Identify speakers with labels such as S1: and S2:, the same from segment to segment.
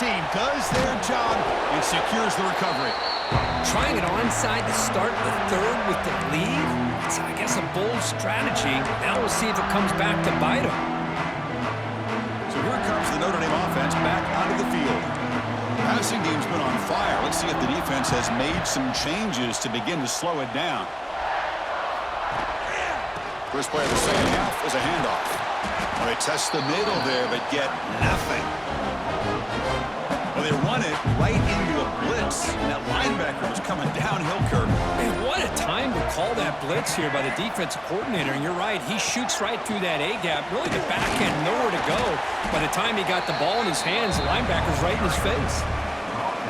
S1: team does their job and secures the recovery.
S2: Trying it onside to start the third with the lead? It's, I guess, a bold strategy. Now we'll see if it comes back to bite them.
S1: So here comes the Notre Dame offense back onto the field. The passing game's been on fire. Let's see if the defense has made some changes to begin to slow it down. First play of the second half is a handoff. Well, they test the middle there, but get nothing. Well, they run it right into a blitz, and that linebacker was coming downhill, Kirk.
S2: Man, what a time to call that blitz here by the defensive coordinator. And you're right, he shoots right through that A-gap. Really, the back end, nowhere to go. By the time he got the ball in his hands, the linebacker's right in his face.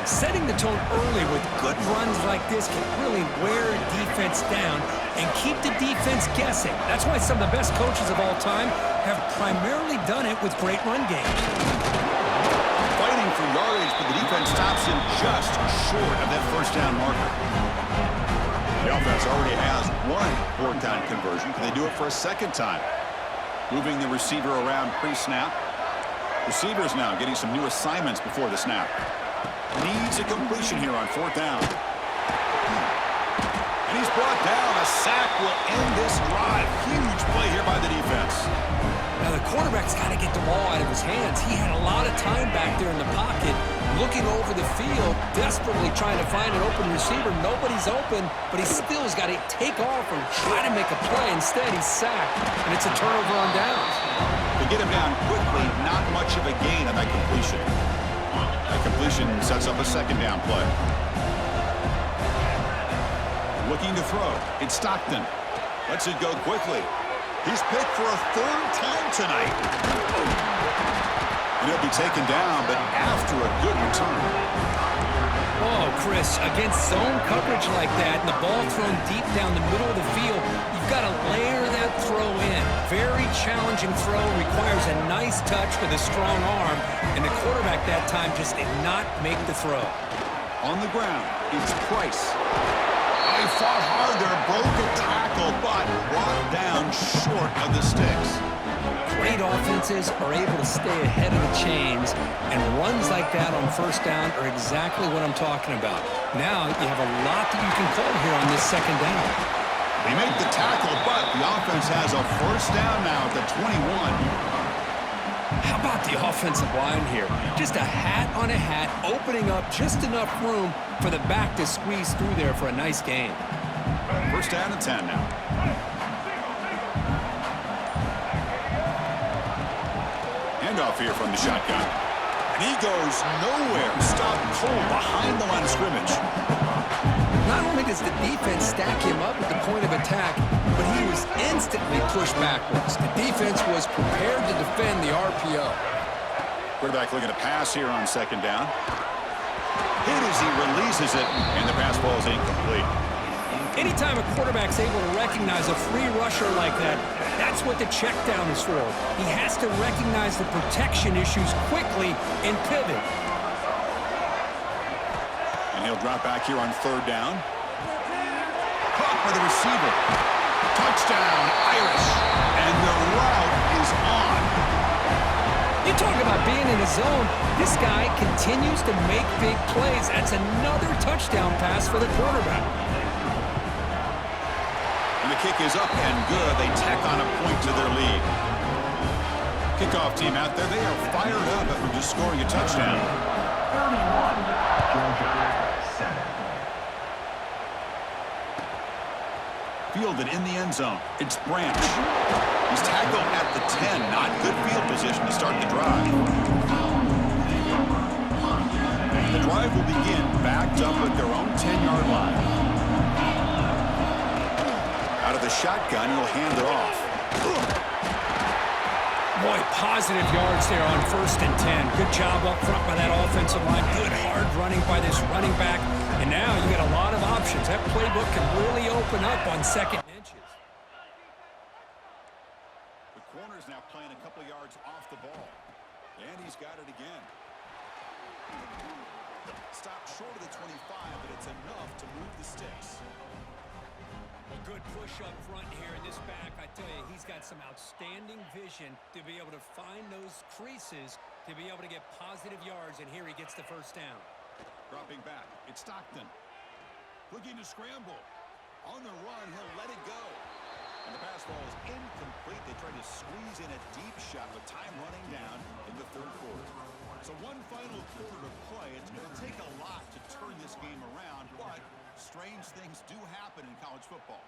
S2: Setting the tone early with good runs like this can really wear a defense down and keep the defense guessing. That's why some of the best coaches of all time have primarily done it with great run games.
S1: Fighting for yardage, but the defense stops him just short of that first down marker. The offense already has one fourth down conversion. Can they do it for a second time? Moving the receiver around pre-snap. Receivers now getting some new assignments before the snap. Needs a completion here on fourth down. And he's brought down. A sack will end this drive. Huge play here by the defense.
S2: Now the quarterback's got to get the ball out of his hands. He had a lot of time back there in the pocket, looking over the field, desperately trying to find an open receiver. Nobody's open, but he still has got to take off and try to make a play. Instead, he's sacked, and it's a turnover on downs.
S1: To get him down quickly, not much of a gain on that completion. That completion sets up a second down play. Looking to throw. It's Stockton. Lets it go quickly. He's picked for a third time tonight. And he'll be taken down, but after a good return.
S2: Oh, Chris, against zone coverage like that and the ball thrown deep down the middle of the field, you've got to layer that throw in. Very challenging throw, requires a nice touch with a strong arm, and the quarterback that time just did not make the throw.
S1: On the ground, it's Price. Oh, he fought hard there, broke a tackle, but brought down short of the sticks.
S2: Great offenses are able to stay ahead of the chains, and runs like that on first down are exactly what I'm talking about. Now you have a lot that you can call here on this second down.
S1: They make the tackle, but the offense has a first down now at the 21.
S2: How about the offensive line here? Just a hat on a hat, opening up just enough room for the back to squeeze through there for a nice gain.
S1: First down and 10 now. Handoff here from the shotgun. And he goes nowhere. Stopped cold behind the line of scrimmage.
S2: Not only does the defense stack him up at the point of attack, but he was instantly pushed backwards. The defense was prepared to defend the RPO.
S1: Quarterback looking to pass here on second down. Hit as he releases it, and the pass ball is incomplete.
S2: Anytime a quarterback's able to recognize a free rusher like that, that's what the check down is for. He has to recognize the protection issues quickly and pivot.
S1: And he'll drop back here on third down. Caught by the receiver. Touchdown, Irish. And the route is on.
S2: You talk about being in the zone. This guy continues to make big plays. That's another touchdown pass for the quarterback.
S1: And the kick is up and good. They tack on a point to their lead. Kickoff team out there. They are fired up after just scoring a touchdown.
S3: 31, Georgia 7.
S1: Fielded in the end zone. It's Branch. He's tackled at the 10. Not good field position to start the drive. The drive will begin backed up at their own 10-yard line. Out of the shotgun, he'll hand it off.
S2: Boy, positive yards there on 1st and 10. Good job up front by that offensive line. Good hard running by this running back. And now you got a lot of options. That playbook can really open up on second inches.
S1: The corner's now playing a couple of yards off the ball. And he's got it again. Stopped short of the 25, but it's enough to move the sticks.
S2: A good push up front here in this back. I tell you, he's got some outstanding vision to be able to find those creases to be able to get positive yards, and here he gets the first down.
S1: Dropping back, it's Stockton. Looking to scramble. On the run, he'll let it go. And the pass ball is incomplete. They tried to squeeze in a deep shot with time running down in the third quarter. So one final quarter to play. It's going to take a lot to turn this game around, but strange things do happen in college football.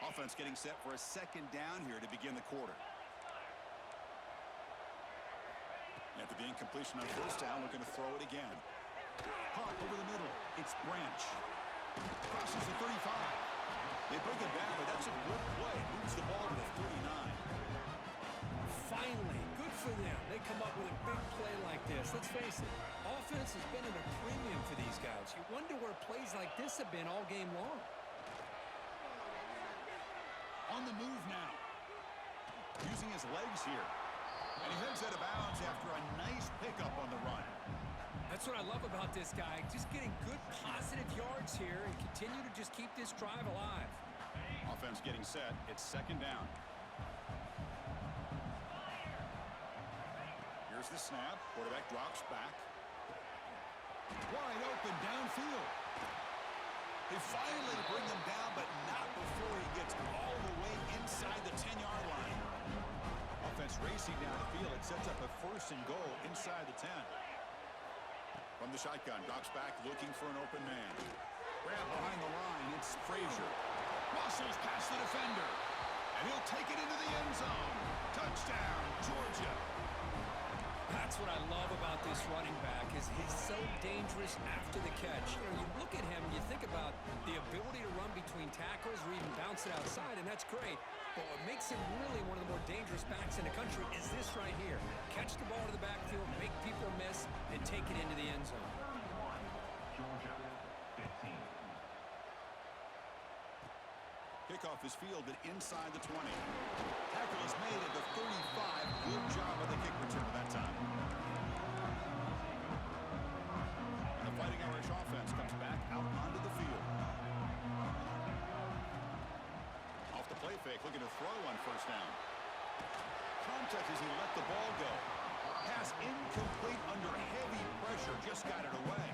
S1: Offense getting set for a second down here to begin the quarter. After the incompletion on first down, we're going to throw it again. Caught over the middle. It's Branch. Crosses the 35. They bring it back, but that's a good play. Moves the ball to the 39.
S2: Finally, good for them. They come up with a big play like this. Let's face it, offense has been at a premium for these guys. You wonder where plays like this have been all game long.
S1: On the move now. Using his legs here. And he heads out of bounds after a nice pickup on the run.
S2: That's what I love about this guy. Just getting good positive yards here and continue to just keep this drive alive.
S1: Offense getting set. It's second down. Here's the snap. Quarterback drops back. Wide open downfield. They finally bring him down, but not before he gets all the way inside the 10-yard line. Offense racing down the field. It sets up a first and goal inside the 10. From the shotgun, drops back looking for an open man. Grab behind the line. It's Frazier. Muscles past the defender. And he'll take it into the end zone. Touchdown, Georgia.
S2: That's what I love about this running back is he's so dangerous after the catch. You know, you look at him and you think about the ability to run between tackles or even bounce it outside, and that's great. But what makes him really one of the more dangerous backs in the country is this right here. Catch the ball to the backfield, make people miss, and take it into the end zone.
S3: Georgia, 15.
S1: Kickoff is fielded inside the 20. Tackle is made at the 35. Good job of the kick return at that time. And the Fighting Irish offense comes back out onto the field. Off the play fake, looking to throw on first down. Contact as he let the ball go. Pass incomplete under heavy pressure. Just got it away.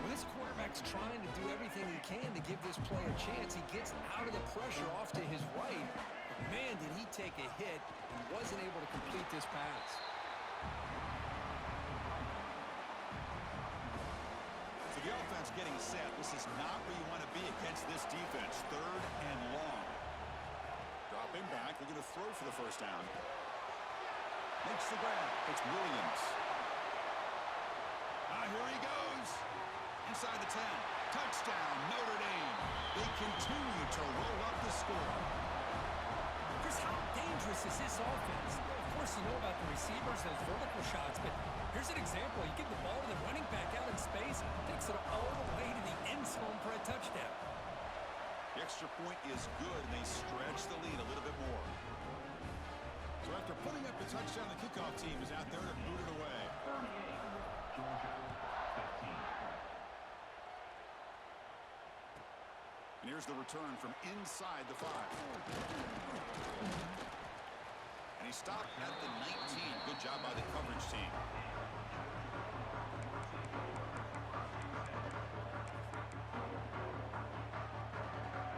S2: Well, this quarterback's trying to do everything he can to give this play a chance. He gets out of the pressure off to his right. But man, did he take a hit and wasn't able to complete this pass.
S1: So the offense getting set. This is not where you want to be against this defense. Third and long. Dropping back. They're going to throw for the first down. Makes the grab. It's Williams. Here he goes. Inside the 10. Touchdown, Notre Dame. They continue to roll up the score.
S2: Chris, how dangerous is this offense? Of course, you know about the receivers, those vertical shots, but here's an example. You get the ball to the running back out in space, takes it all the way to the end zone for a touchdown.
S1: The extra point is good, and they stretch the lead a little bit more. So after putting up the touchdown, the kickoff team is out there to boot it away.
S3: 38, Georgia, 15.
S1: And here's the return from inside the 5. And he stopped at the 19. Good job by the coverage team.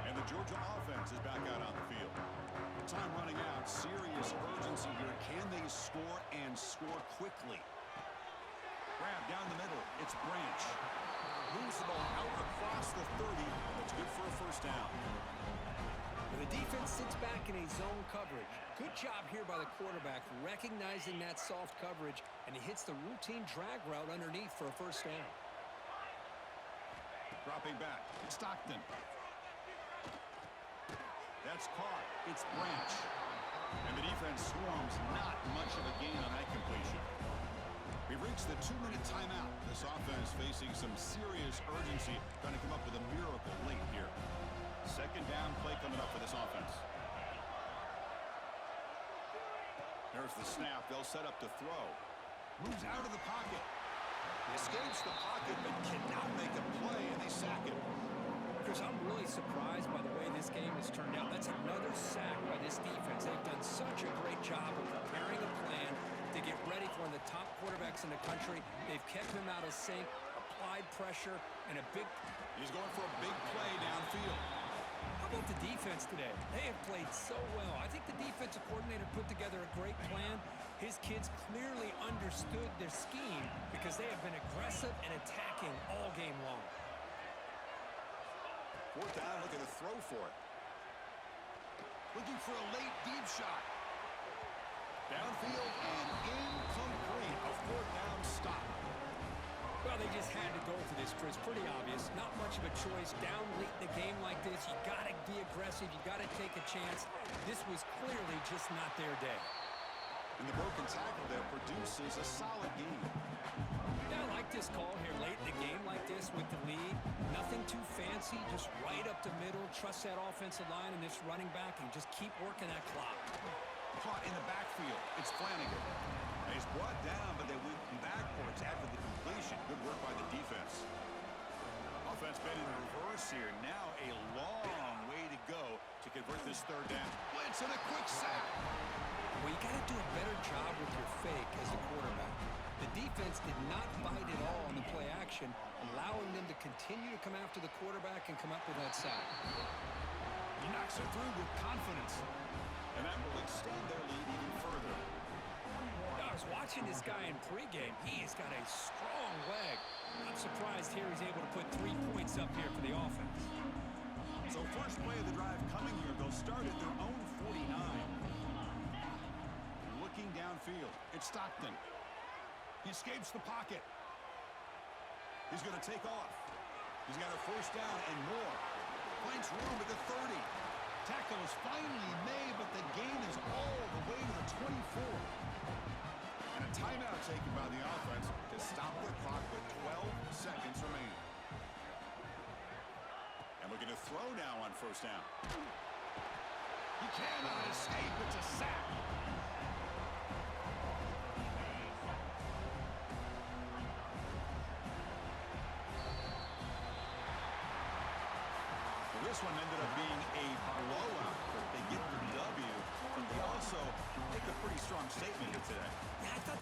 S1: And the Georgia offense is back out on the field. Time running out. Serious urgency here. Can they score and score quickly? Grab down the middle. It's Branch. Moves the ball out across the 30. That's good for a first down.
S2: The defense sits back in a zone coverage. Good job here by the quarterback recognizing that soft coverage, and he hits the routine drag route underneath for a first down.
S1: Dropping back. Stockton. That's caught. It's Branch. And the defense swarms. Not much of a gain on that completion. We've reached the 2-minute timeout. This offense facing some serious urgency, trying to come up with a miracle late here. Second down play coming up for this offense. There's the snap. They'll set up to throw. Moves out of the pocket. Escapes the pocket, but cannot make a play, and they sack it.
S2: Chris, I'm really surprised by the way this game has turned out. That's another sack by this defense. They've done such a great job of preparing a plan to get ready for one of the top quarterbacks in the country. They've kept him out of sync, applied pressure, and a big...
S1: He's going for a big play downfield.
S2: How about the defense today? They have played so well. I think the defensive coordinator put together a great plan. His kids clearly understood their scheme because they have been aggressive and attacking all game long.
S1: Fourth down, looking to throw for it. Looking for a late deep shot. Downfield and incomplete. A fourth down stop.
S2: Well, they just had to go for this, Chris. Pretty obvious. Not much of a choice. Down late in the game like this, you got to be aggressive. You got to take a chance. This was clearly just not their day.
S1: And the broken tackle there produces a solid game.
S2: Yeah, I like this call here late in the game like this with the lead. Nothing too fancy, just right up the middle. Trust that offensive line and this running back and just keep working that clock.
S1: Caught in the backfield. It's Flanagan. He's brought down, but they went backwards after the completion. Good work by the defense. Offense been in reverse here. Now a long way to go to convert this third down. Blitz and a quick sack.
S2: Well, you got to do a better job with your fake as a quarterback. The defense did not bite at all on the play action, allowing them to continue to come after the quarterback and come up with that sack.
S1: He knocks it through with confidence. And that will extend their lead even further.
S2: I was watching this guy in pregame. He's got a strong leg. I'm surprised here he's able to put 3 points up here for the offense.
S1: So first play of the drive coming here. They'll start at their own 49. Looking downfield. It's Stockton. He escapes the pocket. He's going to take off. He's got a first down and more. Finds room at the 30. Tackle is finally made, but the gain is all the way to the 24. And a timeout taken by the offense to stop the clock with 12 seconds remaining. And looking to throw now on first down. He cannot escape. It's a sack. This one ended up being a blowout. They get the W, but they also make a pretty strong statement here today.
S2: Yeah, I thought...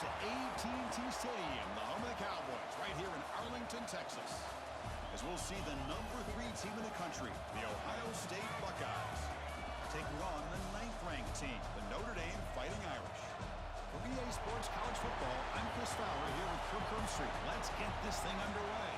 S1: to AT&T Stadium, the home of the Cowboys, right here in Arlington, Texas, as we'll see the #3 team in the country, the Ohio State Buckeyes, taking on the 9th-ranked team, the Notre Dame Fighting Irish. For EA Sports College Football, I'm Chris Fowler here with Kirk Herbstreit. Let's get this thing underway.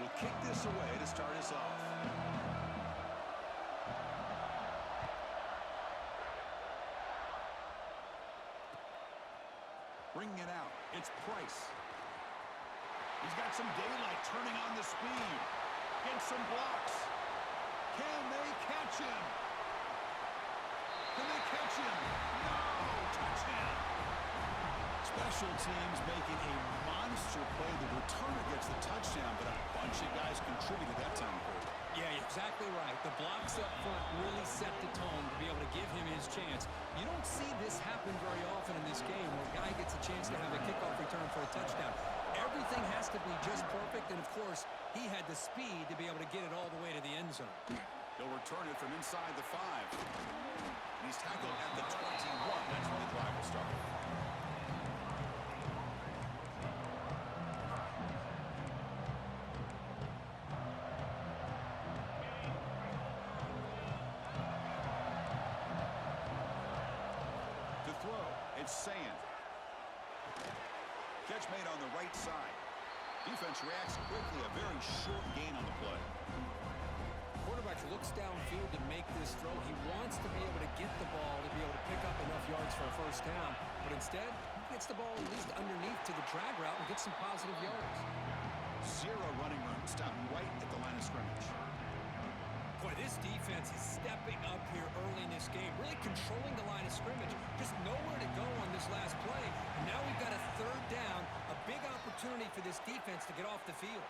S1: Will kick this away to start us off. Bringing it out, it's Price. He's got some daylight, turning on the speed. Gets some blocks. Can they catch him? Can they catch him? No! Touchdown! Special teams making a monster play. The returner gets the touchdown, but a bunch of guys contributed that time.
S2: Yeah, exactly right. The blocks up front really set the tone to be able to give him his chance. You don't see this happen very often in this game where a guy gets a chance to have a kickoff return for a touchdown. Everything has to be just perfect, and of course, he had the speed to be able to get it all the way to the end zone.
S1: He'll return it from inside the 5. He's tackled at the 21. That's where the drive will start. It's Sand. Catch made on the right side. Defense reacts quickly. A very short gain on the play.
S2: Quarterback looks downfield to make this throw. He wants to be able to get the ball to be able to pick up enough yards for a first down. But instead, he gets the ball at least underneath to the drag route and gets some positive yards.
S1: 0 running room. Stopped right at the line of scrimmage.
S2: Boy, this defense is stepping up here early in this game, really controlling the line of scrimmage. Just nowhere to go on this last play. And now we've got a 3rd down, a big opportunity for this defense to get off the field.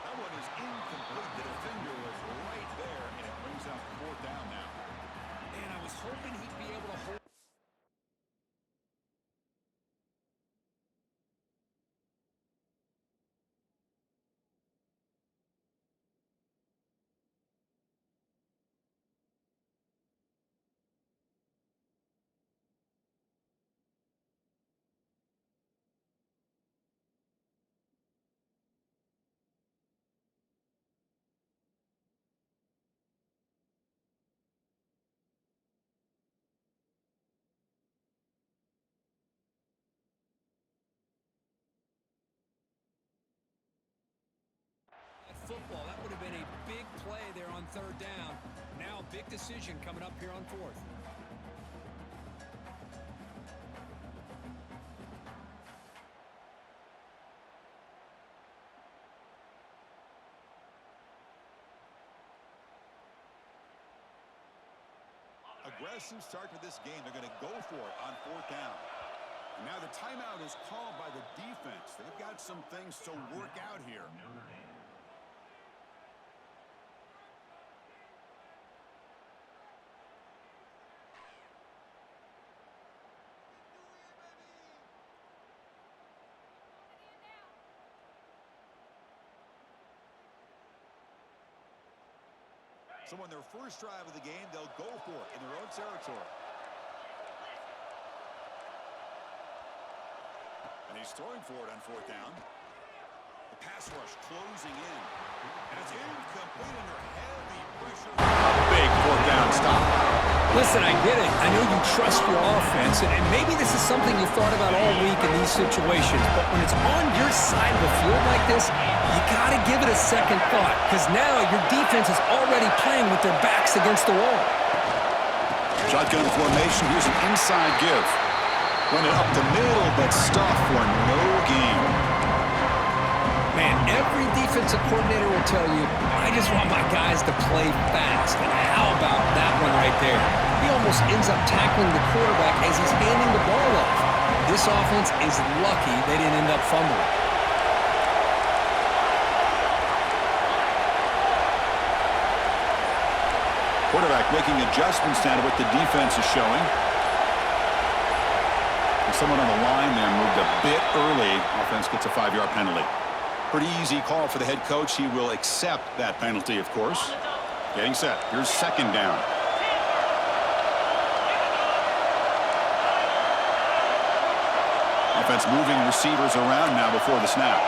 S1: That one is incomplete. The defender was right there, and it brings out 4th down now.
S2: And I was hoping he'd be able to hold. Football, that would have been a big play there on 3rd down. Now a big decision coming up here on 4th.
S1: Aggressive start to this game. They're going to go for it on 4th down. And now the timeout is called by the defense. They've got some things to work out here. So on their first drive of the game, they'll go for it in their own territory. And he's throwing for it on 4th down. The pass rush closing in. And it's incomplete under heavy pressure. A big 4th down stop.
S2: Listen, I get it. I know you trust your offense, and maybe this is something you thought about all week in these situations, but when it's on your side of the field like this, you got to give it a second thought, because now your defense is already playing with their backs against the wall.
S1: Shotgun formation. Here's an inside give. Run it up the middle, but stuff for no gain.
S2: Man, every defensive coordinator will tell you, I just want my guys to play fast. And how about that one right there? He almost ends up tackling the quarterback as he's handing the ball off. This offense is lucky they didn't end up fumbling.
S1: Quarterback making adjustments now to what the defense is showing. And someone on the line there moved a bit early. Offense gets a 5-yard penalty. Pretty easy call for the head coach. He will accept that penalty, of course. Getting set. Here's second down. Offense moving receivers around now before the snap.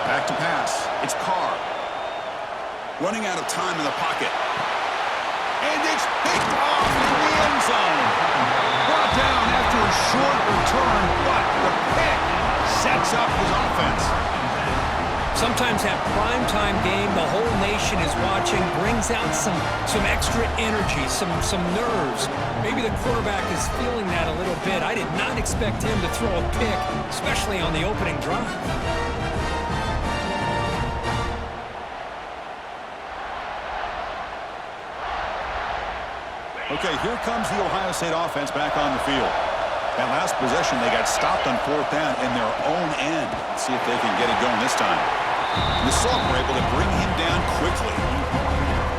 S1: Back to pass. It's Carr. Running out of time in the pocket. And it's picked off in the end zone. Brought down after a short return, but the pick sets up his offense.
S2: Sometimes that primetime game, the whole nation is watching, brings out some extra energy, some nerves. Maybe the quarterback is feeling that a little bit. I did not expect him to throw a pick, especially on the opening drive.
S1: Okay, here comes the Ohio State offense back on the field. That last possession, they got stopped on fourth down in their own end. Let's see if they can get it going this time. The Saints were able to bring him down quickly.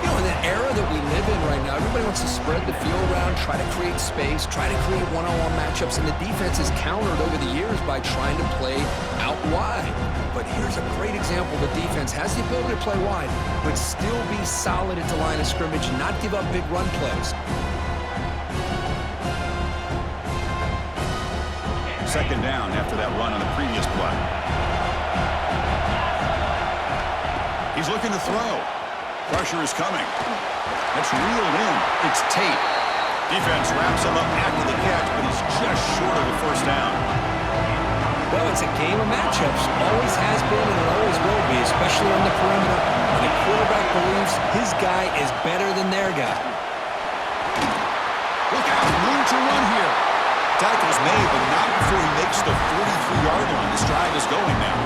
S2: You know, in the era that we live in right now, everybody wants to spread the field around, try to create space, try to create one-on-one matchups, and the defense is countered over the years by trying to play out wide. But here's a great example. The defense has the ability to play wide, but still be solid at the line of scrimmage and not give up big run plays.
S1: Second down after that run on the previous play. He's looking to throw. Pressure is coming. That's reeled in. It's Tate. Defense wraps him up after the catch, but he's just short of the first down.
S2: Well, it's a game of matchups. Always has been and it always will be, especially on the perimeter. When the quarterback believes his guy is better than their guy.
S1: Look out, room to run here. Tackle's made, but not before he makes the 43-yard line. This drive is going now.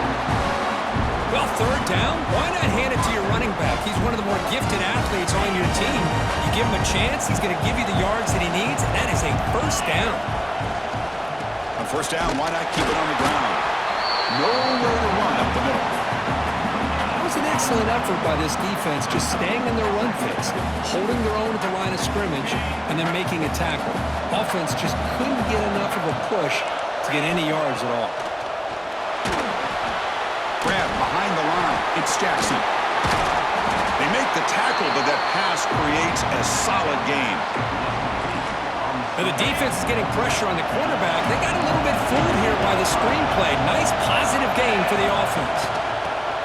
S2: Well, third down, why not hand it to your running back? He's one of the more gifted athletes on your team. You give him a chance, he's going to give you the yards that he needs, and that is a first down.
S1: On first down, why not keep it on the ground? Nowhere to run up the middle.
S2: That was an excellent effort by this defense, just staying in their run fits, holding their own at the line of scrimmage, and then making a tackle. Offense just couldn't get enough of a push to get any yards at all.
S1: Grab behind the line. It's Jackson. They make the tackle, but that pass creates a solid gain.
S2: Now the defense is getting pressure on the quarterback. They got a little bit fooled here by the screenplay. Nice positive gain for the offense.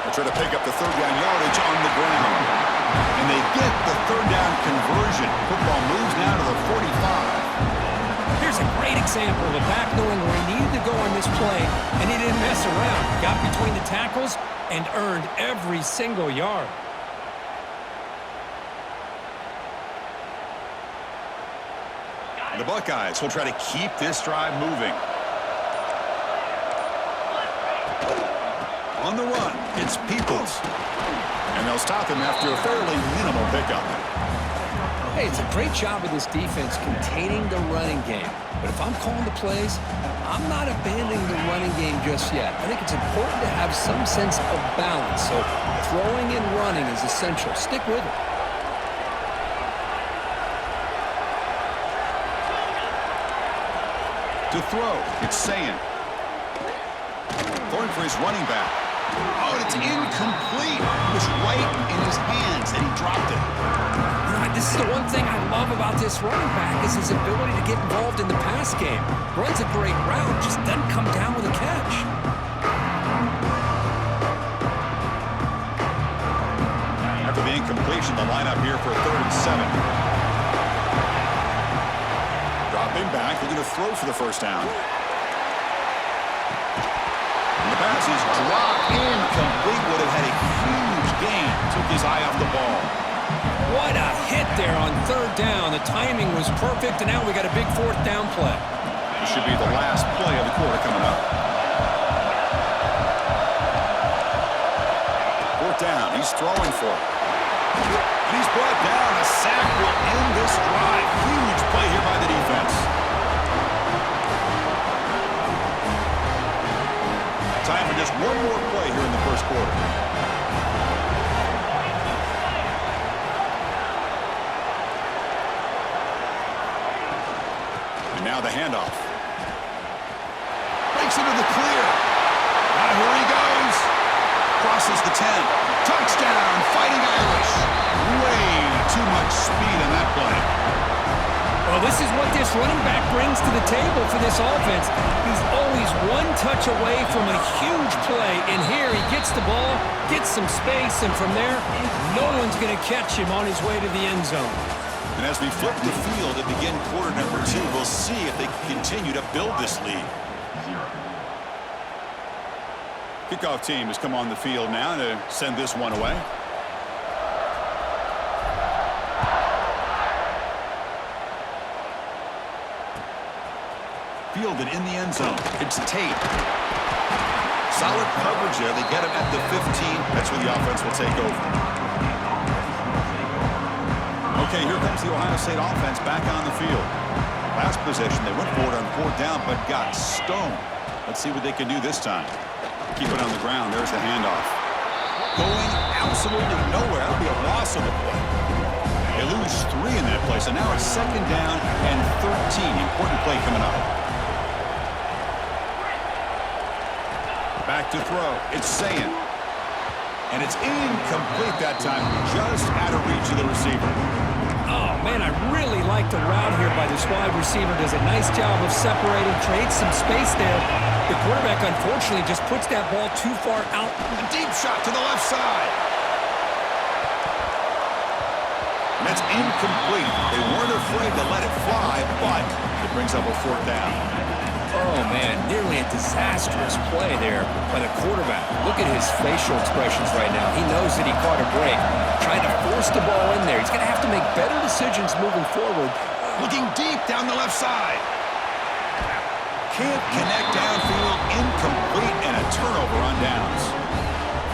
S1: They try to pick up the third down yardage on the ground. And they get the third down conversion. Football moves now to the 45.
S2: Here's a great example of the back knowing where he needed to go on this play, and he didn't mess around. Got between the tackles and earned every single yard.
S1: The Buckeyes will try to keep this drive moving. On the run, it's Peoples. And they'll stop him after a fairly minimal pickup.
S2: Hey, it's a great job of this defense containing the running game. But if I'm calling the plays, I'm not abandoning the running game just yet. I think it's important to have some sense of balance. So throwing and running is essential. Stick with it.
S1: To throw, it's Sayin. Going for his running back. Oh, and it's incomplete. It was right in his hands, and he dropped it.
S2: You know, this is the one thing I love about this running back is his ability to get involved in the pass game. Runs a great route, just doesn't come down with a catch.
S1: After the incompletion, the lineup here for 3rd and 7. Dropping back, looking to throw for the first down. And the pass is dropped incomplete. Would have had a huge gain. Took his eye off the ball.
S2: What a hit there on third down. The timing was perfect, and now we got a big fourth down play.
S1: This should be the last play of the quarter coming up. Fourth down. He's throwing for it. And he's brought down. A sack will end this drive. Huge play here by the defense. Time for just one more play here in the first quarter. And now the handoff. Breaks into the clear. Now here he goes. Crosses the 10. Touchdown, Fighting Irish. Way too much speed on that play.
S2: Well, this is what this running back brings to the table for this offense. He's always one touch away from a huge play. And here he gets the ball, gets some space, and from there, no one's going to catch him on his way to the end zone.
S1: And as we flip the field and begin quarter number 2, we'll see if they can continue to build this lead. Kickoff team has come on the field now to send this one away. Fielded in the end zone. It's Tate. Solid coverage there. They get him at the 15. That's where the offense will take over. Okay, here comes the Ohio State offense back on the field. Last possession, they went for it on fourth down, but got stoned. Let's see what they can do this time. Keep it on the ground. There's the handoff. Going absolutely nowhere. That'll be a loss of the play. They lose 3 in that play, so now it's second down and 13. Important play coming up. Back to throw. It's Sayin. And it's incomplete that time. Just out of reach of the receiver.
S2: Oh, man, I really like the route here by this wide receiver. Does a nice job of separating, creates some space there. The quarterback, unfortunately, just puts that ball too far out.
S1: A deep shot to the left side. And that's incomplete. They weren't afraid to let it fly, but it brings up a fourth down.
S2: Oh, man, nearly a disastrous play there by the quarterback. Look at his facial expressions right now. He knows that he caught a break, trying to force the ball in there. He's going to have to make better decisions moving forward.
S1: Looking deep down the left side. Can't connect downfield, incomplete, and a turnover on downs.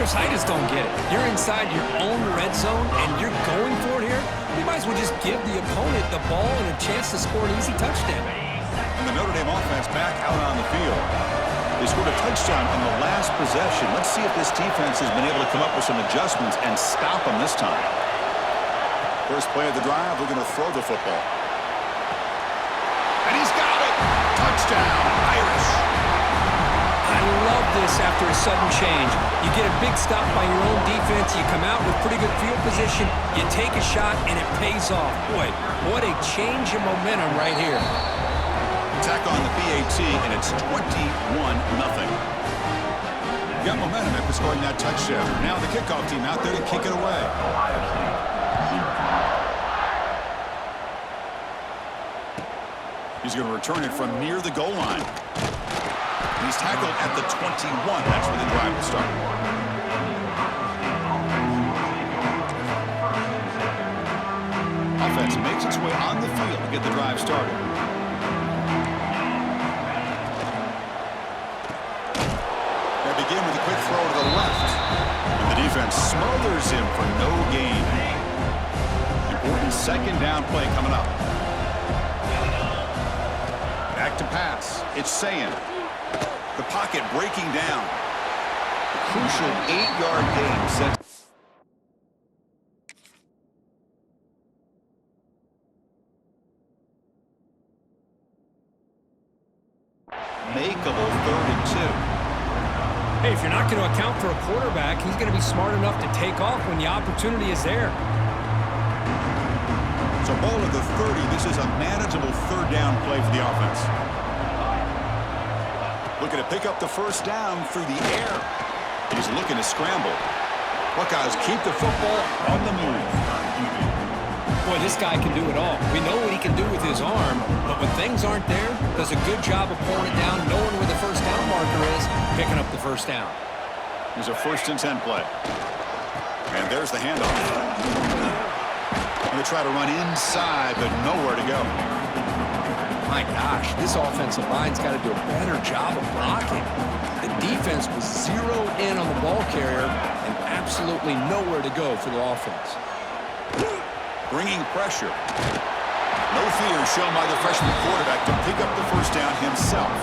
S2: Chris, I just don't get it. You're inside your own red zone, and you're going for it here? You might as well just give the opponent the ball and a chance to score an easy touchdown.
S1: And the Notre Dame offense back out on the field. They scored a touchdown on the last possession. Let's see if this defense has been able to come up with some adjustments and stop them this time. First play of the drive, we're going to throw the football. And he's got it! Touchdown, Irish.
S2: I love this after a sudden change. You get a big stop by your own defense. You come out with pretty good field position. You take a shot, and it pays off. Boy, what a change in momentum right here.
S1: Attack on the PAT, and it's 21-0. Got momentum after scoring that touchdown. Now the kickoff team out there to kick it away. He's going to return it from near the goal line. He's tackled at the 21. That's where the drive will start. Offense makes its way on the field to get the drive started. Begin with a quick throw to the left. And the defense smothers him for no gain. Important second down play coming up. Back to pass. It's Sayin. The pocket breaking down. A crucial 8-yard gain sets. Makeable 3rd and 2.
S2: Hey, if you're not going to account for a quarterback, he's going to be smart enough to take off when the opportunity is there.
S1: So ball at the 30. This is a manageable third down play for the offense. Looking to pick up the first down through the air. He's looking to scramble. Buckeyes keep the football on the move.
S2: Boy, this guy can do it all. We know what he can do with his arm, but when things aren't there, does a good job of pulling it down, knowing where the first down marker is, picking up the first down.
S1: There's a 1st and 10 play. And there's the handoff. He'll try to run inside, but nowhere to go.
S2: My gosh, this offensive line's got to do a better job of blocking. The defense was zeroed in on the ball carrier and absolutely nowhere to go for the offense.
S1: Bringing pressure. No fear shown by the freshman quarterback to pick up the first down himself.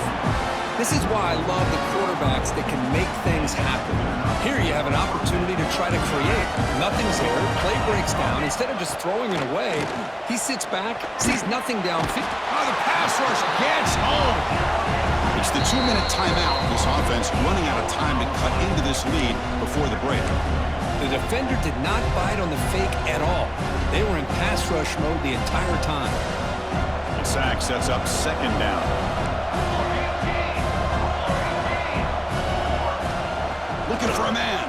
S2: This is why I love the quarterbacks that can make things happen. Here you have an opportunity to try to create. Nothing's there. Play breaks down. Instead of just throwing it away, he sits back, sees nothing downfield.
S1: Oh, the pass rush gets home. It's the 2-minute timeout. This offense running out of time to cut into this lead before the break.
S2: The defender did not bite on the fake at all. They were in pass rush mode the entire time.
S1: The sack sets up second down. Looking for a man.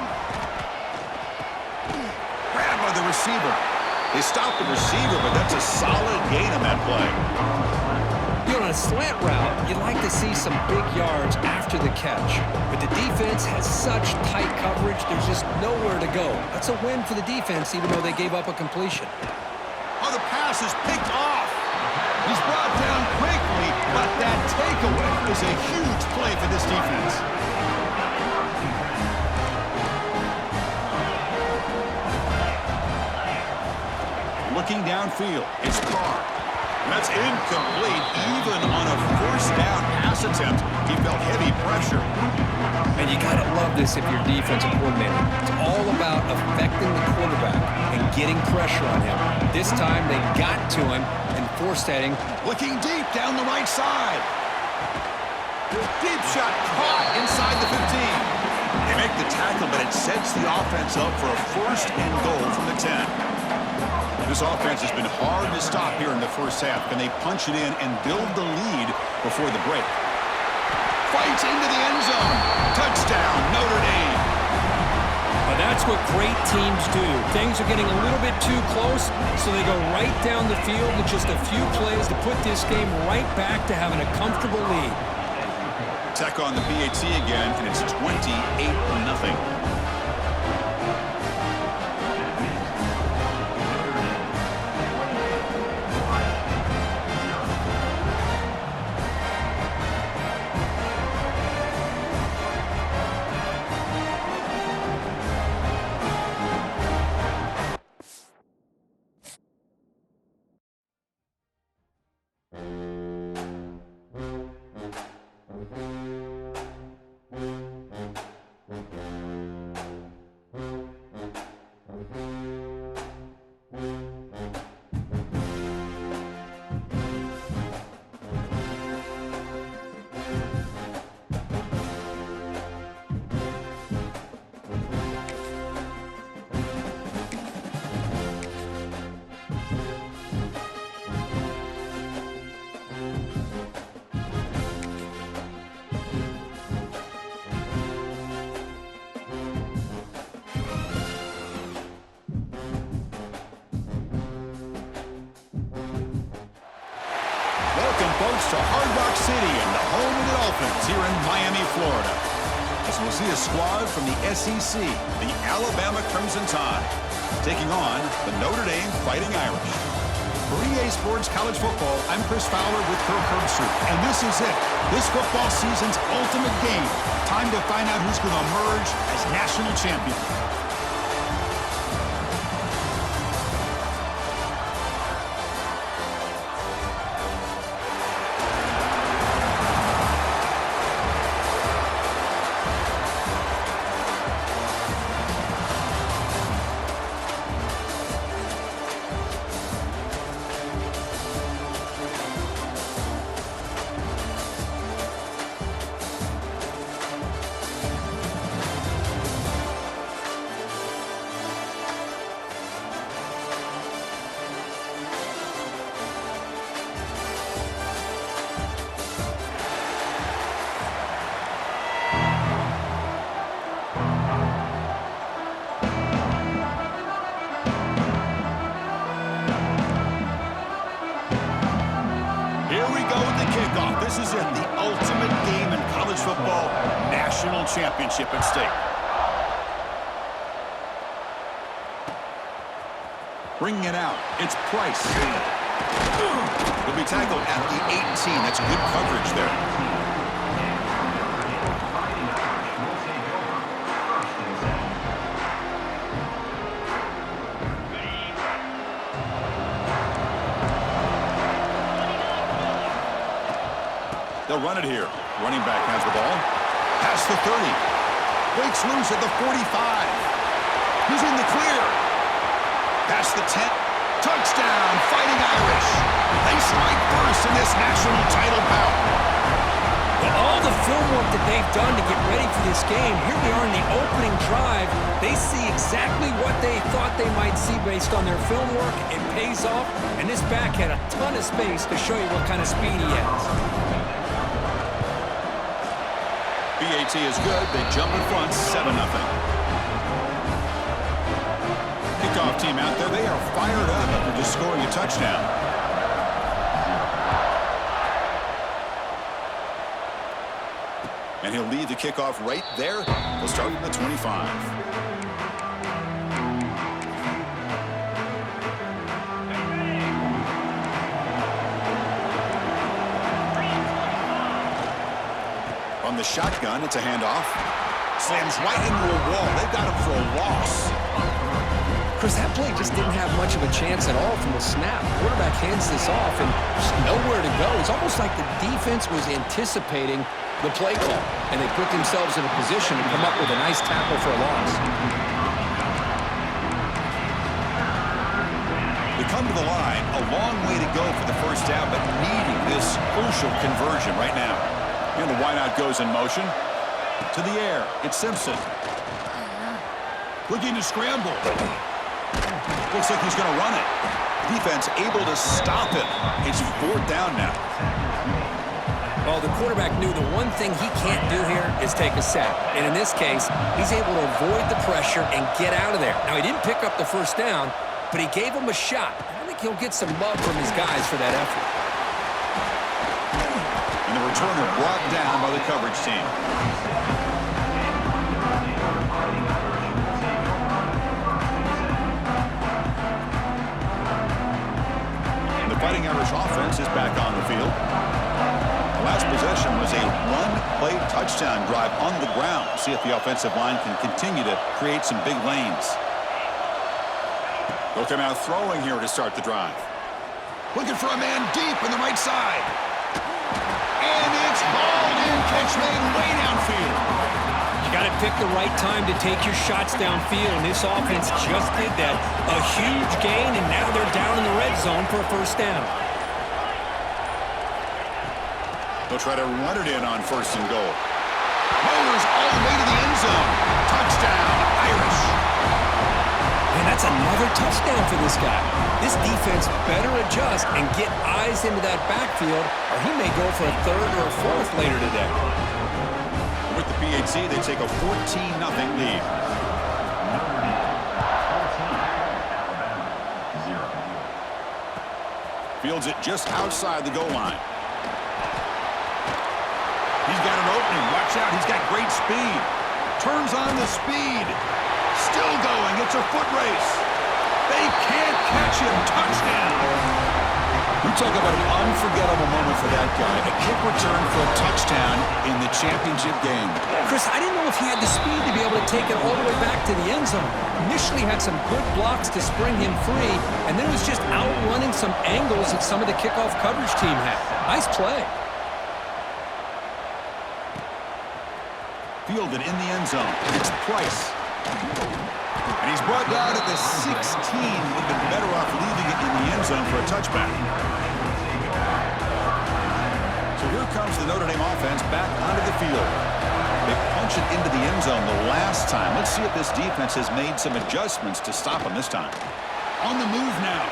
S1: Grabbed by the receiver. They stopped the receiver, but that's a solid gain on that play.
S2: You know, on a slant route, you'd like to see some big yards after the catch. But the defense has such tight coverage, there's just nowhere to go. That's a win for the defense, even though they gave up a completion.
S1: Oh, the pass is picked off. He's brought down quickly, but that takeaway is a huge play for this defense. Looking downfield, it's Carr. That's incomplete. Even on a first down pass attempt, he felt heavy pressure.
S2: And you gotta love this if you're defensive coordinator. It's all about affecting the quarterback and getting pressure on him. This time they got to him and forced at him.
S1: Looking deep down the right side. Deep shot caught inside the 15. They make the tackle, but it sets the offense up for a first and goal from the 10. This offense has been hard to stop here in the first half. Can they punch it in and build the lead before the break? Fights into the end zone. Touchdown, Notre Dame.
S2: But that's what great teams do. Things are getting a little bit too close, so they go right down the field with just a few plays to put this game right back to having a comfortable lead.
S1: Tech on the PAT again, and it's 28-0. Folks, to Hard Rock City and the home of the Dolphins here in Miami, Florida. As we'll see a squad from the SEC, the Alabama Crimson Tide, taking on the Notre Dame Fighting Irish. For EA Sports College Football, I'm Chris Fowler with Kirk Herbstreit, and this is it. This football season's ultimate game. Time to find out who's going to emerge as national champion. This is it, the ultimate game in college football, national championship at stake. Bringing it out, it's Price. He'll be tackled at the 18. That's good coverage there. They'll run it here. Running back has the ball. Past the 30. Breaks loose at the 45. He's in the clear. Past the 10. Touchdown, Fighting Irish. They strike first in this national title bout.
S2: Well, all the film work that they've done to get ready for this game, here they are in the opening drive. They see exactly what they thought they might see based on their film work. It pays off, and this back had a ton of space to show you what kind of speed he has.
S1: BAT is good. They jump in front, 7-0. Kickoff team out there. They are fired up after just scoring a touchdown. And he'll lead the kickoff right there. They'll start from the 25. On the shotgun, it's a handoff. Slams right into a wall. They've got him for a loss.
S2: Chris, that play just didn't have much of a chance at all from the snap. Quarterback hands this off and just nowhere to go. It's almost like the defense was anticipating the play call, and they put themselves in a position to come up with a nice tackle for a loss.
S1: They come to the line. A long way to go for the first down, but needing this crucial conversion right now. And the wideout goes in motion. To the air. It's Simpson. Looking to scramble. Looks like he's going to run it. Defense able to stop it. It's 4th down now.
S2: Well, the quarterback knew the one thing he can't do here is take a sack. And in this case, he's able to avoid the pressure and get out of there. Now, he didn't pick up the first down, but he gave him a shot. I think he'll get some love from his guys for that effort.
S1: And the returner brought down by the coverage team. And the Fighting Irish offense is back on the field. The last possession was a one-play touchdown drive on the ground. See if the offensive line can continue to create some big lanes. They'll come out throwing here to start the drive. Looking for a man deep in the right side. And it's hauled in, catch made way downfield.
S2: You got to pick the right time to take your shots downfield, and this offense just did that. A huge gain, and now they're down in the red zone for a first down.
S1: They'll try to run it in on 1st and goal. Motors all the way to the end zone. Touchdown, Irish.
S2: And that's another touchdown for this guy. This defense better adjust and get eyes into that backfield, or he may go for a 3rd or a 4th later today.
S1: With the PAT, they take a 14-0 lead. Fields it just outside the goal line. He's got an opening. Watch out. He's got great speed. Turns on the speed. Still going. It's a foot race. They can't catch him. Touchdown. We talk about an unforgettable moment for that guy. A kick return for a touchdown in the championship game.
S2: Chris, I didn't know if he had the speed to be able to take it all the way back to the end zone. Initially had some good blocks to spring him free, and then was just outrunning some angles that some of the kickoff coverage team had. Nice play.
S1: Fielded in the end zone. It's Price. And he's brought down at the 16. Would have been better off leaving it in the end zone for a touchback. So here comes the Notre Dame offense back onto the field. They punch it into the end zone the last time. Let's see if this defense has made some adjustments to stop them this time. On the move now.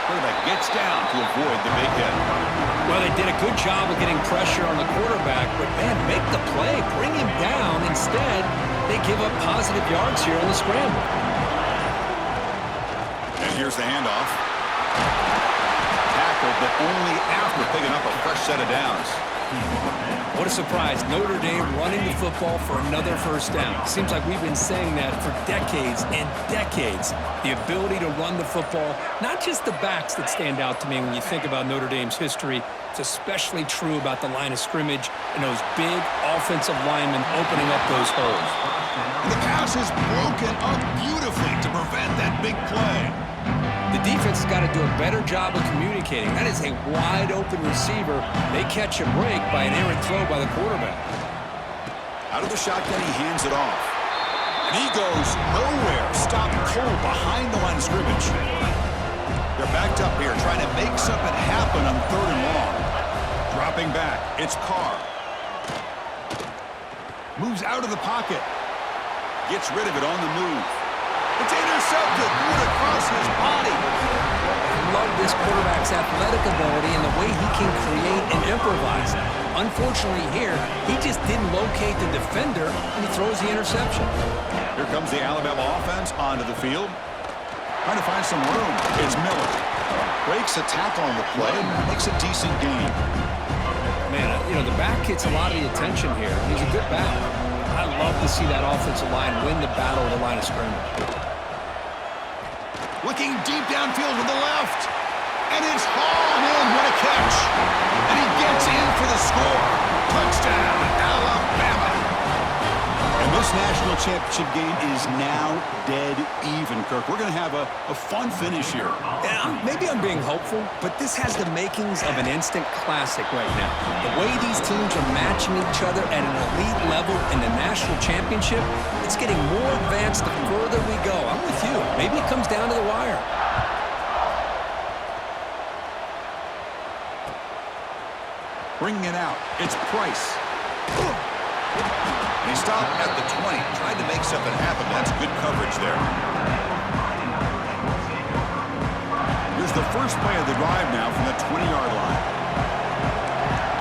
S1: Quarterback gets down to avoid the big hit.
S2: Well, they did a good job of getting pressure on the quarterback, but, man, make the play. Bring him down. Instead, they give up positive yards here on the scramble.
S1: And here's the handoff. Tackled, but only after picking up a fresh set of downs.
S2: What a surprise. Notre Dame running the football for another first down. Seems like we've been saying that for decades and decades. The ability to run the football, not just the backs that stand out to me when you think about Notre Dame's history. It's especially true about the line of scrimmage and those big offensive linemen opening up those holes.
S1: The pass is broken up beautifully to prevent that big play.
S2: The defense has got to do a better job of communicating. That is a wide-open receiver. They catch a break by an errant throw by the quarterback.
S1: Out of the shotgun, he hands it off. And he goes nowhere. Stopped cold behind the line of scrimmage. They're backed up here, trying to make something happen on 3rd and long. Dropping back, it's Carr. Moves out of the pocket. Gets rid of it on the move. It's intercepted. Threw it across his body.
S2: I love this quarterback's athletic ability and the way he can create and improvise. Unfortunately here, he just didn't locate the defender, and he throws the interception.
S1: Here comes the Alabama offense onto the field. Trying to find some room. It's Miller. Breaks a tackle on the play and makes a decent gain.
S2: Man, the back gets a lot of the attention here. He's a good back. I love to see that offensive line win the battle of the line of scrimmage.
S1: Looking deep downfield to the left. And it's hauled in. What a catch. And he gets in for the score. Touchdown, Alabama. And this national championship game is now dead even, Kirk. We're going to have a fun finish here.
S2: Yeah, maybe I'm being hopeful, but this has the makings of an instant classic right now. The way these teams are matching each other at an elite level in the national championship, it's getting more advanced the further we go. I'm with you. Maybe it comes down to the wire.
S1: Bringing it out. It's Price. And he stopped at the 20. Tried to make something happen. That's good coverage there. Here's the first play of the drive now from the 20-yard line.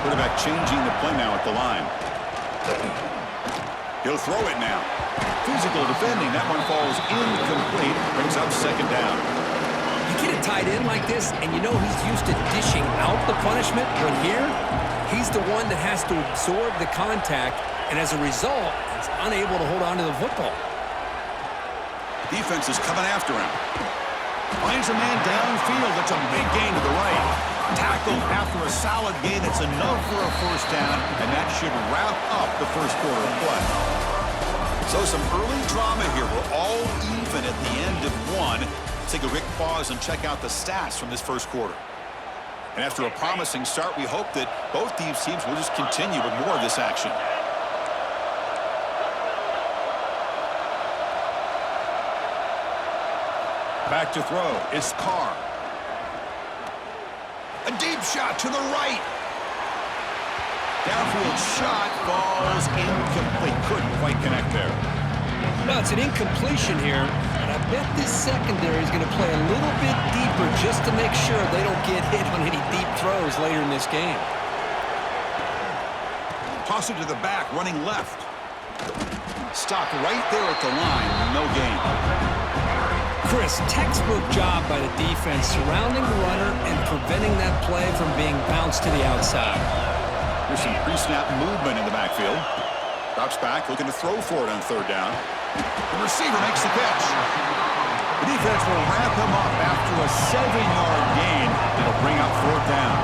S1: Quarterback changing the play now at the line. He'll throw it now. Physical defending. That one falls incomplete. Brings up 2nd down.
S2: You get a tight end like this, and you know he's used to dishing out the punishment, but here, he's the one that has to absorb the contact, and as a result, he's unable to hold on to the football.
S1: Defense is coming after him. Finds a man downfield. That's a big gain to the right. Tackled after a solid gain. It's enough for a first down, and that should wrap up the first quarter of play. So some early drama here. We're all even at the end of one. Let's take a quick pause and check out the stats from this first quarter. And after a promising start, we hope that both these teams will just continue with more of this action. Back to throw. It's Carr. A deep shot to the right. Downfield shot falls incomplete. Couldn't quite connect there.
S2: Well, it's an incompletion here, and I bet this secondary is going to play a little bit deeper just to make sure they don't get hit on any deep throws later in this game.
S1: Toss it to the back, running left. Stopped right there at the line. No gain.
S2: Chris, textbook job by the defense surrounding the runner and preventing that play from being bounced to the outside.
S1: There's some pre-snap movement in the backfield. Drops back, looking to throw for it on 3rd down. The receiver makes the catch. The defense will wrap him up after a 7-yard gain. It'll bring up 4th down.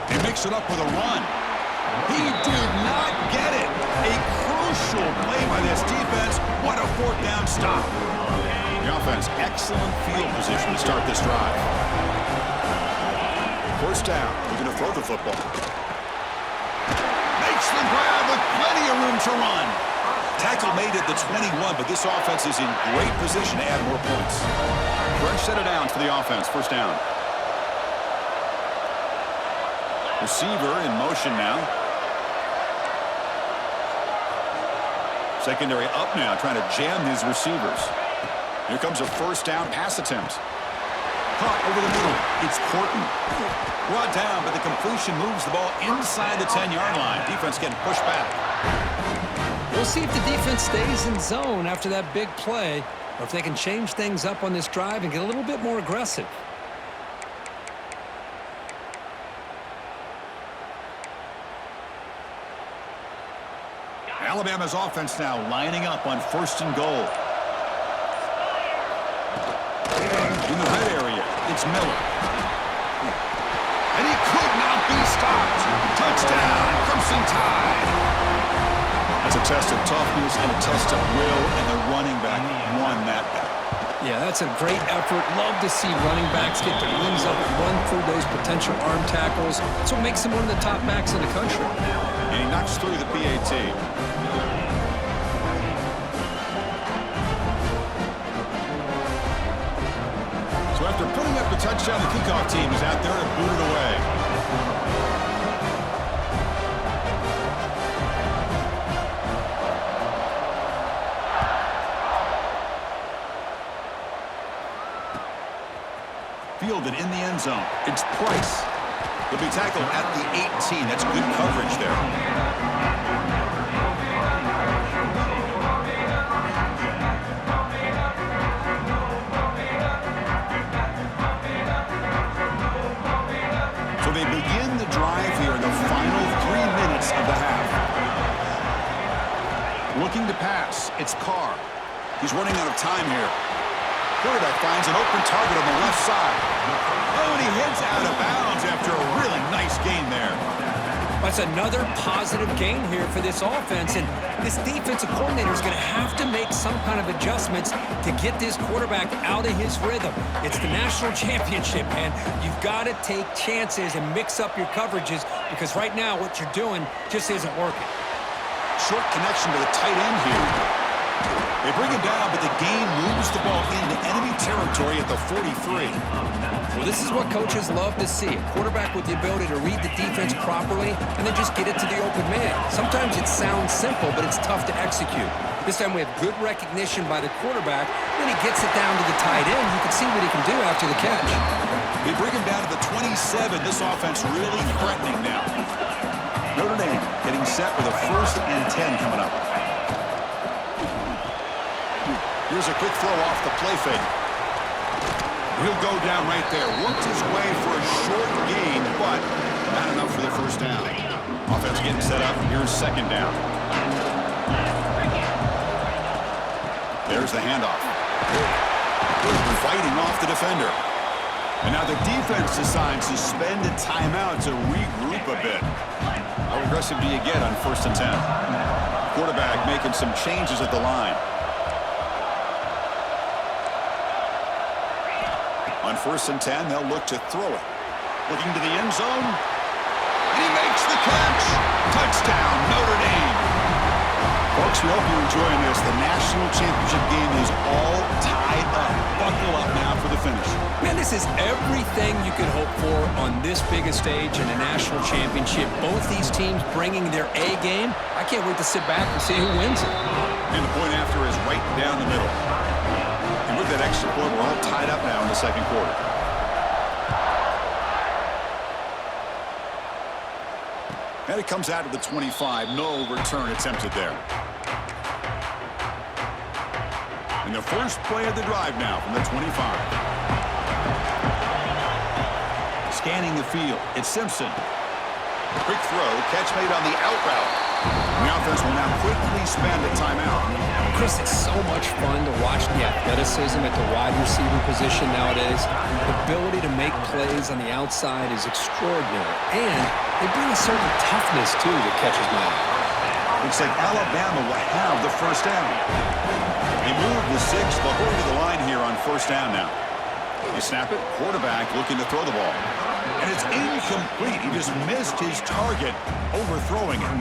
S1: They mix it up with a run. He did not get it. A crucial play by this defense. What a 4th down stop. The offense, excellent field position to start this drive. First down. We're going to throw the football. Makes the grab with plenty of room to run. Tackle made at the 21, but this offense is in great position to add more points. Fresh set of downs for the offense. First down. Receiver in motion now. Secondary up now, trying to jam his receivers. Here comes a first down pass attempt. Caught over the middle. It's Horton. Brought down, but the completion moves the ball inside the 10-yard line. Defense getting pushed back.
S2: We'll see if the defense stays in zone after that big play, or if they can change things up on this drive and get a little bit more aggressive.
S1: Alabama's offense now lining up on 1st and goal. In the red area, it's Miller. And he could not be stopped. Touchdown, Crimson Tide. That's a test of toughness and a test of will, and the running back won that battle.
S2: Yeah, that's a great effort. Love to see running backs get their wings up and run through those potential arm tackles. That's what makes him one of the top backs in the country.
S1: And he knocks through the PAT. So after putting up the touchdown, the kickoff team is out there to boot it away. Fielded in the end zone. It's Price. He'll be tackled at the 18. That's good coverage there. So they begin the drive here in the final 3 minutes of the half. Looking to pass. It's Carr. He's running out of time here. Quarterback finds an open target on the left side. Oh, and he heads out of bounds after a really nice gain there.
S2: That's another positive gain here for this offense, and this defensive coordinator is going to have to make some kind of adjustments to get this quarterback out of his rhythm. It's the national championship, man. You've got to take chances and mix up your coverages because right now what you're doing just isn't working.
S1: Short connection to the tight end here. They bring him down, but the game moves the ball into enemy territory at the 43.
S2: Well, this is what coaches love to see. A quarterback with the ability to read the defense properly and then just get it to the open man. Sometimes it sounds simple, but it's tough to execute. This time we have good recognition by the quarterback. Then he gets it down to the tight end. You can see what he can do after the catch.
S1: They bring him down to the 27. This offense really threatening now. Notre Dame getting set with a 1st and 10 coming up. Here's a quick throw off the play fake. He'll go down right there. Worked his way for a short gain, but not enough for the 1st down. Offense getting set up. Here's 2nd down. There's the handoff. Fighting off the defender. And now the defense decides to spend a timeout to regroup a bit. How aggressive do you get on 1st and 10? Quarterback making some changes at the line. On 1st and 10, they'll look to throw it. Looking to the end zone. And he makes the catch. Touchdown, Notre Dame. Folks, we hope you're enjoying this. The national championship game is all tied up. Buckle up now for the finish.
S2: Man, this is everything you could hope for on this biggest stage in a national championship. Both these teams bringing their A game. I can't wait to sit back and see who wins it.
S1: And the point after is right down the middle. And with that extra point, we're all tied up now in the 2nd quarter. And it comes out of the 25. No return attempted there. And the first play of the drive now from the 25. Scanning the field. It's Simpson. Quick throw. Catch made on the out route. The offense will now quickly spend a timeout.
S2: Chris, it's so much fun to watch the athleticism at the wide receiver position nowadays. The ability to make plays on the outside is extraordinary. And they bring a certain toughness, too, that catches my eye.
S1: Looks like Alabama will have the 1st down. They move the 6th. They'll go to the line here on 1st down now. They snap it. Quarterback looking to throw the ball. And it's incomplete. He just missed his target, overthrowing it.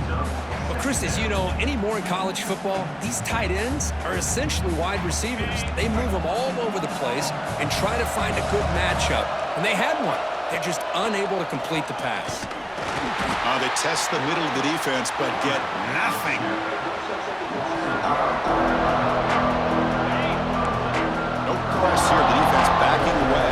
S2: Well, Chris, as you know, anymore in college football, these tight ends are essentially wide receivers. They move them all over the place and try to find a good matchup. And they had one. They're just unable to complete the pass.
S1: They test the middle of the defense, but get nothing. No press here. The defense backing away.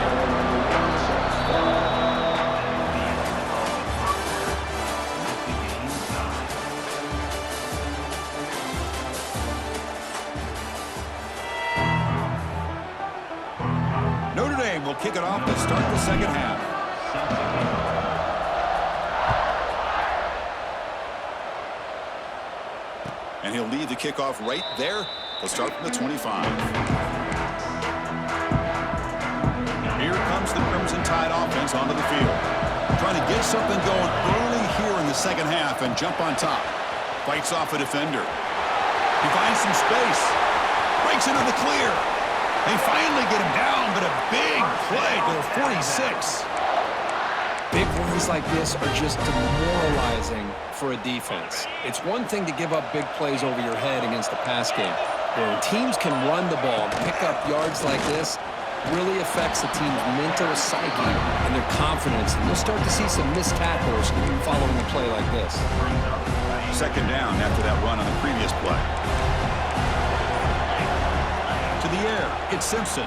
S1: Notre Dame will kick it off to start the 2nd half. And he'll lead the kickoff right there. He'll start from the 25. Here comes the Crimson Tide offense onto the field. Trying to get something going early here in the second half and jump on top. Fights off a defender. He finds some space. Breaks into the clear. They finally get him down, but a big play to the 46.
S2: Big runs like this are just demoralizing for a defense. It's one thing to give up big plays over your head against the pass game. But when teams can run the ball and pick up yards like this, really affects the team's mental psyche and their confidence. And you'll start to see some missed tackles following a play like this.
S1: Second down after that run on the previous play. To the air, it's Simpson.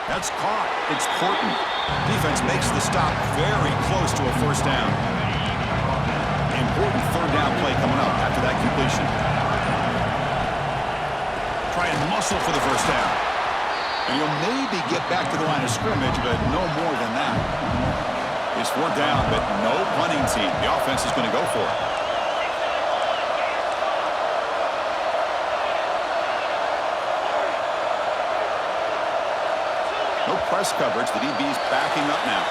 S1: That's caught. It's Horton. Defense makes the stop very close to a first down. Important third down play coming up after that completion. Try and muscle for the first down. And you'll maybe get back to the line of scrimmage, but no more than that. It's fourth down, but no punting team. The offense is going to go for it. No press coverage. The DB's backing up now.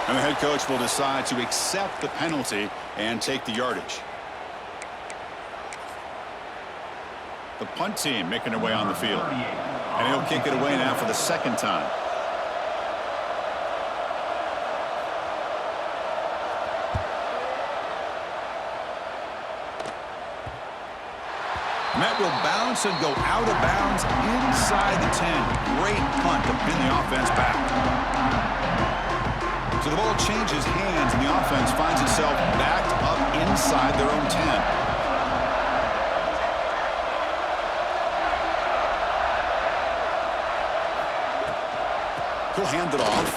S1: And the head coach will decide to accept the penalty and take the yardage. The punt team making their way on the field. And he'll kick it away now for the second time. And that will bounce and go out of bounds inside the 10. Great punt to pin the offense back. So the ball changes hands and the offense finds itself backed up inside their own 10. He'll hand it off.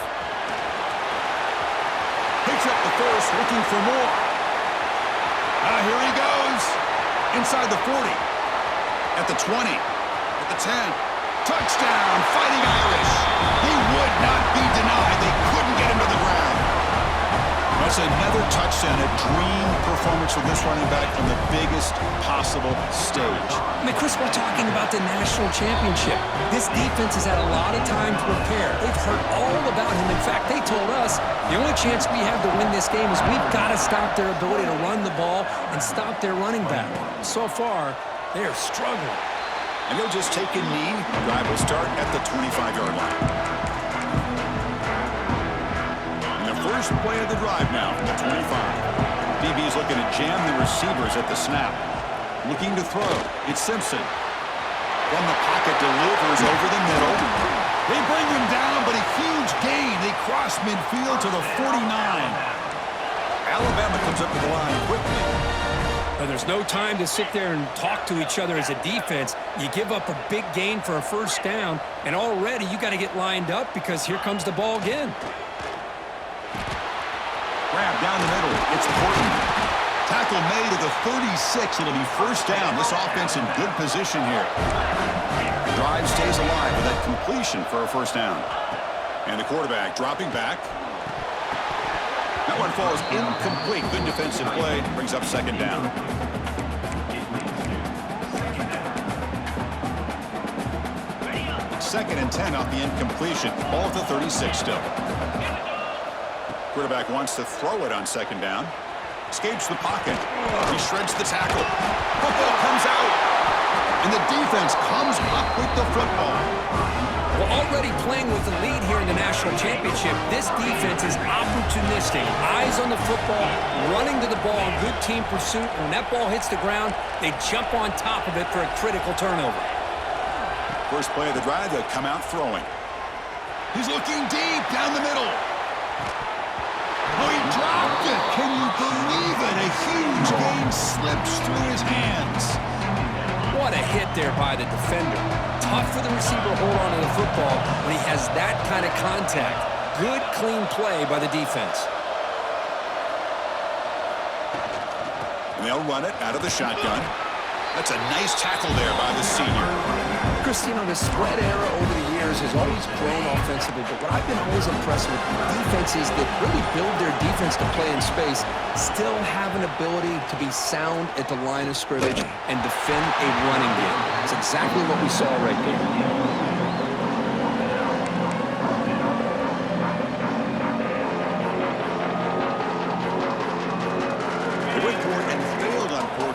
S1: Picks up the first, looking for more. Here he goes. Inside the 40. At the 20. At the 10. Touchdown, Fighting Irish. He would not be denied. They couldn't get him to the ground. That's another touchdown, a dream performance from this running back on the biggest possible stage.
S2: I mean, Chris, we're talking about the national championship. This defense has had a lot of time to prepare. They've heard all about him. In fact, they told us the only chance we have to win this game is we've got to stop their ability to run the ball and stop their running back. So far, they are struggling.
S1: And they'll just take a knee. Drive will start at the 25-yard line. And the first play of the drive now from the 25. DB's looking to jam the receivers at the snap. Looking to throw. It's Simpson. From the pocket, delivers over the middle. They bring him down, but a huge gain. They cross midfield to the 49. Alabama comes up to the line quickly.
S2: And there's no time to sit there and talk to each other as a defense. You give up a big gain for a first down, and already you got to get lined up because here comes the ball again.
S1: Grab down the middle. It's Horton. Tackle made to the 36. It'll be first down. This offense in good position here. The drive stays alive with that completion for a first down. And the quarterback dropping back. That one falls incomplete. Good defensive play. Brings up second down. Second and 10 off the incompletion. Ball at the 36 still. Quarterback wants to throw it on second down. Escapes the pocket. He shreds the tackle. Football comes out. And the defense comes up with the football.
S2: Well, already playing with the lead here in the national championship, this defense is opportunistic. Eyes on the football, running to the ball in good team pursuit. When that ball hits the ground, they jump on top of it for a critical turnover.
S1: First play of the drive, they'll come out throwing. He's looking deep down the middle. Oh, he dropped it. Can you believe it? A huge gain slips through his hands.
S2: What a hit there by the defender. Tough for the receiver to hold on to the football when he has that kind of contact. Good, clean play by the defense.
S1: And they'll run it out of the shotgun. That's a nice tackle there by the senior.
S2: Chris, you know, the spread era over the years 49ers has always grown offensively, but what I've been always impressed with defenses that really build their defense to play in space still have an ability to be sound at the line of scrimmage and defend a running game. That's exactly what we saw right there.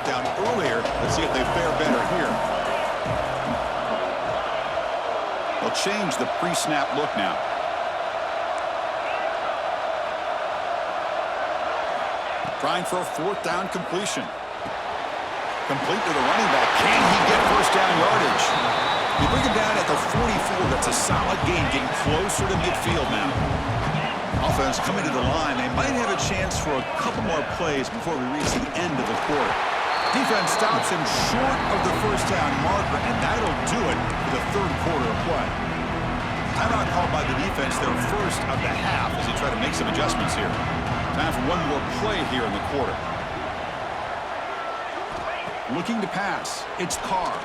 S1: Down earlier. Let's see if they fare better here. They'll change the pre-snap look now. Trying for a fourth down completion. Complete to the running back. Can he get first down yardage? You bring him down at the 44. That's a solid gain, getting closer to midfield now. Offense coming to the line. They might have a chance for a couple more plays before we reach the end of the quarter. Defense stops him short of the first down marker, and that'll do it for the third quarter of play. Timeout called by the defense, their first of the half, as they try to make some adjustments here. Time for one more play here in the quarter. Looking to pass. It's Carr.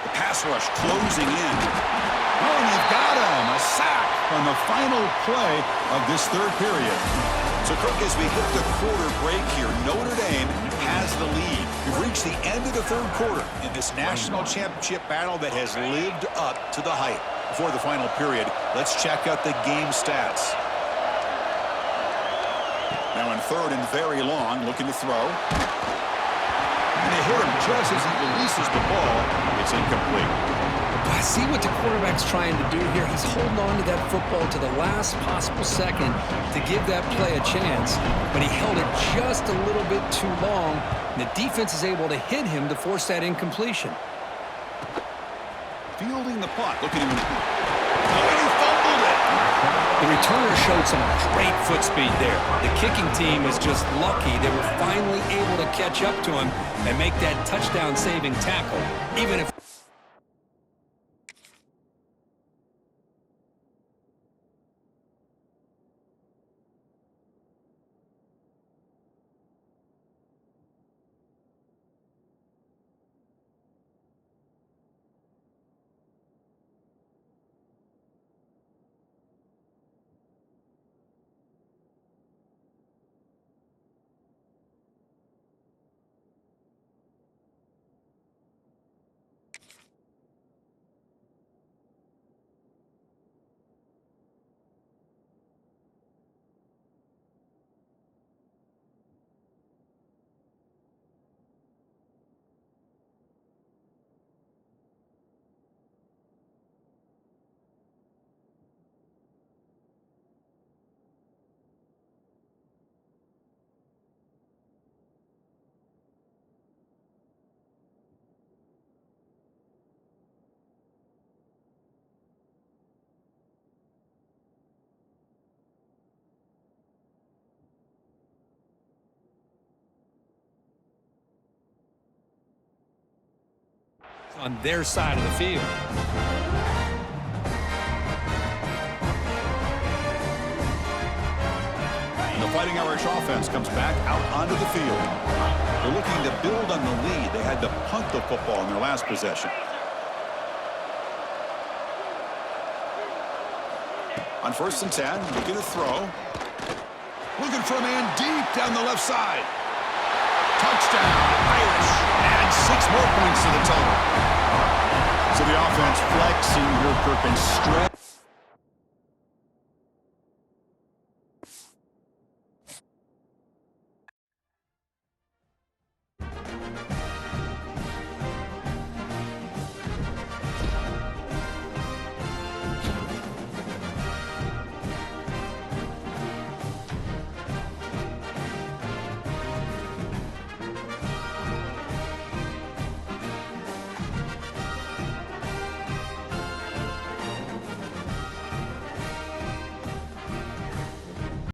S1: The pass rush closing in. Oh, and they've got him. A sack on the final play of this third period. So, Kirk, as we hit the quarter break here, Notre Dame has the lead. We've reached the end of the third quarter in this national championship battle that has lived up to the hype. Before the final period, let's check out the game stats. Now in third and very long, looking to throw. And they hit him just as he releases the ball. It's incomplete.
S2: I see what the quarterback's trying to do here. He's holding on to that football to the last possible second to give that play a chance, but he held it just a little bit too long, and the defense is able to hit him to force that incompletion.
S1: Fielding the punt. Look at him. Oh, he fumbled it.
S2: The returner showed some great foot speed there. The kicking team is just lucky they were finally able to catch up to him and make that touchdown-saving tackle, even if on their side of the field.
S1: And the Fighting Irish offense comes back out onto the field. They're looking to build on the lead. They had to punt the football in their last possession. On 1st and 10, looking to throw. Looking for a man deep down the left side. Touchdown, Irish. And 6 more points to the total. So the offense flexing here, Kirk, and stretch.